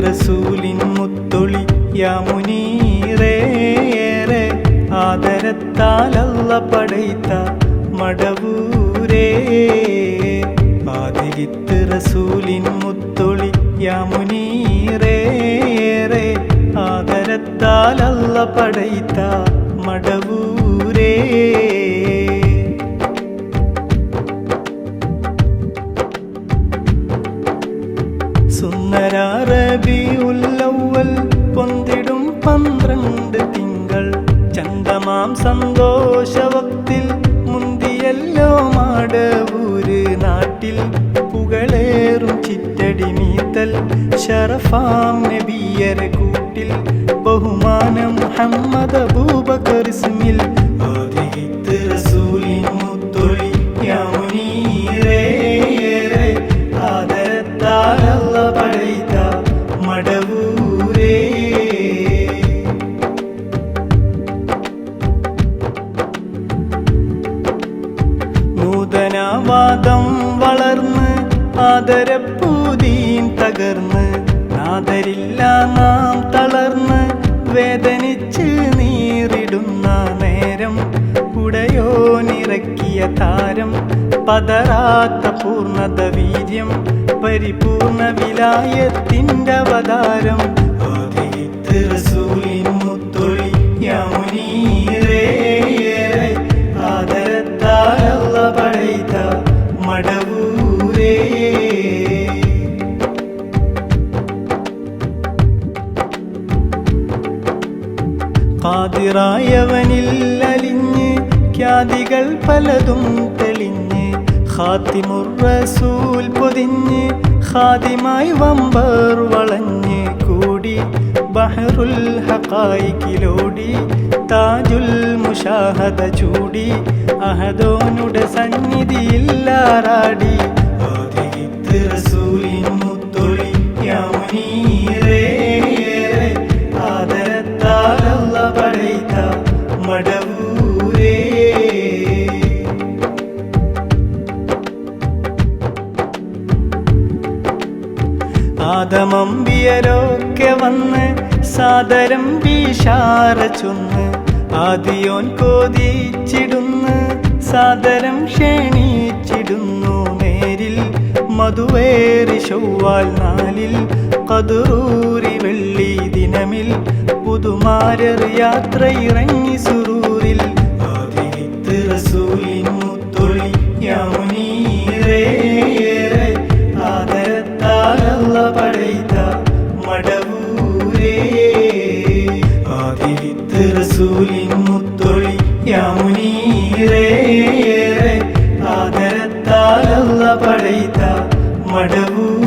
റസൂലിൻ മുത്തൊളി യാ മുനീറേ ആദരത്താൽ അല്ല പടൈത്ത മടവൂരേ ആദിലിത്ത് റസൂലിൻ മുത്തൊളി യാ മുനീറേ ആദരത്താൽ അല്ല പടൈത്ത മടവൂരേ സുന്ദര റബീഉൽ അവ്വൽ പൊന്തിടും 12 തിങ്കൾ ചന്തമാം സന്തോഷവക്തിൽ മുന്തിയല്ലോ മടവൂര് നാട്ടിൽ പുകളേറും ചിറ്റടി മീത്തൽ ശറഫാം നബിയരെ കൂട്ടിൽ ബഹുമാന മുഹമ്മദ് അബൂബക്കർ ഇസ്മിൽ ആദിലിത്ത് റസൂലിൻ മുത്തൊളി യാ മുനീറേ ആദരത്താൽ അല്ല പടൈത്ത മടവൂരേ നൂതനവാദം വളർന്ന് ആദരപ്പൂതീൻ തകർന്ന് നാദരില്ല നാം തളർന്ന് വേദനിച്ച് നീറിടുന്ന നേരം ഉടയോനിറക്കിയ താരം പതറാത്ത പൂർണ്ണത വീര്യം പരിപൂർണ വിലായത്തിൻ്റെ അവതാരം ആദിലിത്ത് റസൂലിൻ മുത്തൊളി യാ മുനീറേ ആദരത്താൽ അല്ല പടൈത്ത മടവൂരേ ഖാദിറായവനിൽ അലിഞ്ഞ് ഖ്യാതികൾ പലതും തെളിഞ്ഞ് ഖാതിമുർ റസൂൽ പൊതിഞ്ഞ് ഖാദിമായി വമ്പർ വളഞ്ഞ് കൂടി ബഹറുൽ ഹഖായിഖിലോടി താജുൽ മുശാഹദ ചൂടി അഹദോനുടെ സന്നിധിയിൽ ആറാടി ആദിലിത്ത് റസൂലിൻ മുത്തൊളി യാ മുനീറേ ആദരത്താൽ അല്ല പടൈത്ത മടവൂരേ ആദമംബിയരൊക്കെ വന്ന് സാദരം ബിശാറ ചൊന്ന് ആദിയോൻ കോതിച്ചിടുന്ന് സാദരം ക്ഷണിച്ചിടുന്നു നേരിൽ മധുവേറി ശൗവാൽ 4 ഖദറൂരി വെള്ളി ദിനമിൽ പുതുമാരർ യാത്ര ഇറങ്ങി സുറൂരിൽ ആദിലിത്ത് റസൂലിൻ മുത്തൊളി യാ മുനീറേ ആദരത്താൽ അല്ല പടൈത്ത മടവൂരേ ആദിലിത്ത് റസൂലിൻ മുത്തൊളി യാ മുനീറേ ആദരത്താൽ അല്ല പടൈത്ത മടവൂരേ